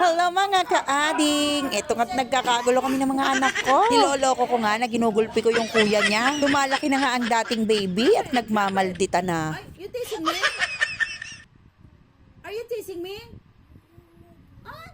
Hello mga ka-ading! Ito nga't nagkakagulo kami ng mga anak ko. Niloloko ko nga na ginugulpi ko yung kuya niya. Lumalaki na nga ang dating baby at nagmamaldita na. Ay, you teasing me? Are you teasing me? Ah?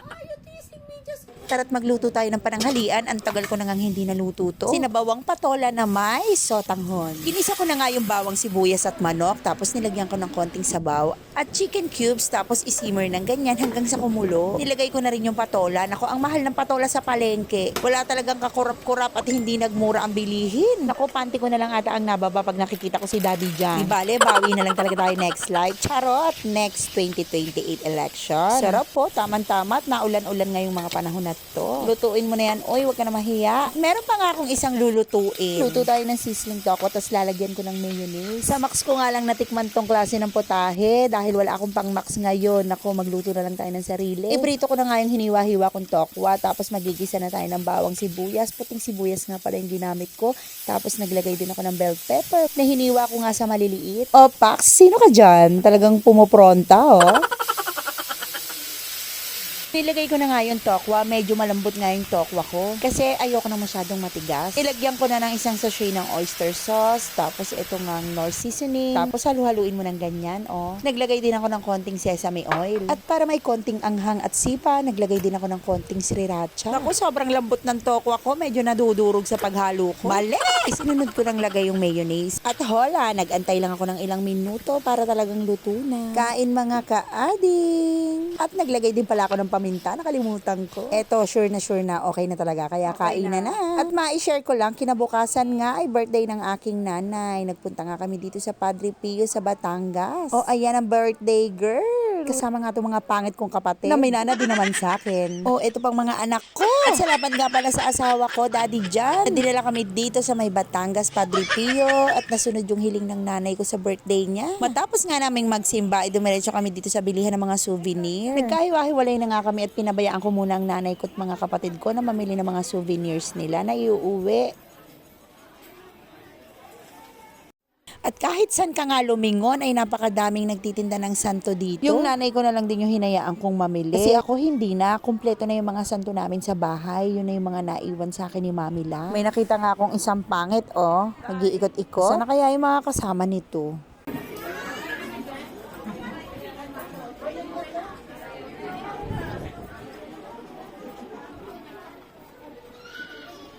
Are you teasing me? Just... Tara't magluto tayo ng pananghalian. Ang tagal ko na ngang hindi naluto to. Sinabawang patola na may sotanghon. Ginisa ko na nga yung bawang sibuyas at manok. Tapos nilagyan ko ng konting sabaw. At chicken cubes. Tapos isimmer ng ganyan hanggang sa kumulo. Nilagay ko na rin yung patola. Nako, ang mahal ng patola sa palengke. Wala talagang kakurap-kurap at hindi nagmura ang bilihin. Nako, panty ko na lang ata ang nababa pag nakikita ko si Daddy Jan. Di bale, bawi na lang talaga tayo next live. Charot! Next 2028 election. Sarap po, tama-tama at naulan-ulan ngayong mga panahon na to. Lutuin mo na yan. Oy, wag ka na mahiya. Meron pa nga akong isang lulutuin. Luto tayo ng sizzling taco tapos lalagyan ko ng mayonnaise. Sa Max ko nga lang natikman tong klase ng potahe dahil wala akong pang Max ngayon. Ako, magluto na lang tayo ng sarili. Iprito ko na nga yung hiniwa-hiwa kong tokwa tapos magigisa na tayo ng bawang sibuyas. Puting sibuyas nga pala yung ginamit ko. Tapos naglagay din ako ng bell pepper na hiniwa ko nga sa maliliit. O, Pax, sino ka dyan? Talagang pumupronta, oh. Nilagay ko na nga yung tokwa. Medyo malambot nga yung tokwa ko. Kasi ayoko na masyadong matigas. Ilagyan ko na ng isang sachet ng oyster sauce. Tapos ito nga Knorr seasoning. Tapos halu-haluin mo ng ganyan, oh. Naglagay din ako ng konting sesame oil. At para may konting anghang at sipa, naglagay din ako ng konting sriracha. Naku, sobrang lambot ng tokwa ko. Medyo nadudurog sa paghalo ko. Mali! Isinunod ko ng lagay yung mayonnaise. At hola, nag-antay lang ako ng ilang minuto para talagang luto na. Kain mga ka-ading! At naglagay din pala ako ng paminta, nakalimutan ko. Eto, sure na okay na talaga, kaya Okay kain na. At ma-share ko lang, kinabukasan nga ay birthday ng aking nanay. Nagpunta nga kami dito sa Padre Pio sa Batangas. O, ayan ang birthday girl. Kasama nga itong mga pangit kong kapatid na may nana din naman sa akin. O, ito pang mga anak ko. At salamat nga pala sa asawa ko, Daddy Jan. Dinala kami dito sa may Batangas, Padre Pio, at nasunod yung hiling ng nanay ko sa birthday niya. Matapos nga naming magsimba, dumiretso kami dito sa bilihan ng mga souvenir. Nagkahiwa-hiwalay na nga kami at pinabayaan ko muna ang nanay ko at mga kapatid ko na mamili ng mga souvenirs nila na iuuwi. At kahit saan ka nga lumingon ay napakadaming nagtitinda ng santo dito. Yung nanay ko na lang din yung hinayaan kong mamili. Kasi ako hindi na. Kumpleto na yung mga santo namin sa bahay. Yun na yung mga naiwan sa akin ni Mami La. May nakita nga akong isang pangit, oh. Nag-iikot-ikot. Sana kaya yung mga kasama nito?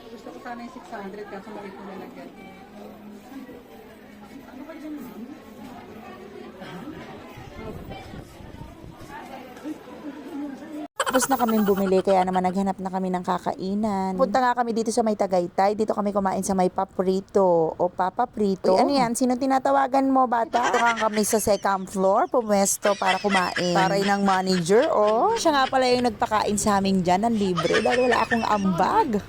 Gusto ko sana yung 600 kaso mali ko nalagyan. Ano ba dyan, ma'am? Tapos na kami bumili, kaya naman naghanap na kami ng kakainan. Punta nga kami dito sa may Tagaytay. Dito kami kumain sa may Paprito o Papa Prito. Uy, ano yan? Sino tinatawagan mo, bata? Ito nga kami sa second floor, pumwesto para kumain. Taray ng manager, oh. Siya nga pala yung nagpakain sa amin dyan ng libre dahil wala akong ambag.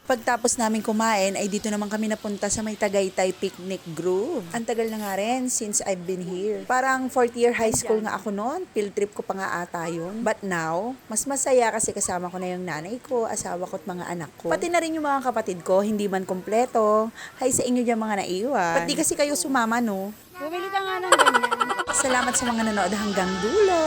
Pagtapos namin kumain, ay dito naman kami napunta sa may Tagaytay Picnic Grove. Ang tagal na nga rin since I've been here. Parang 4th year high school nga ako noon. Field trip ko pa nga ata yun. But now, mas masaya kasi kasama ko na yung nanay ko, asawa ko at mga anak ko. Pati na rin yung mga kapatid ko, hindi man kompleto. Hay sa inyo dyan mga naiwan. Ba't di kasi kayo sumama, no? Bumili ka nga ng ganyan. Salamat sa mga nanood hanggang dulo.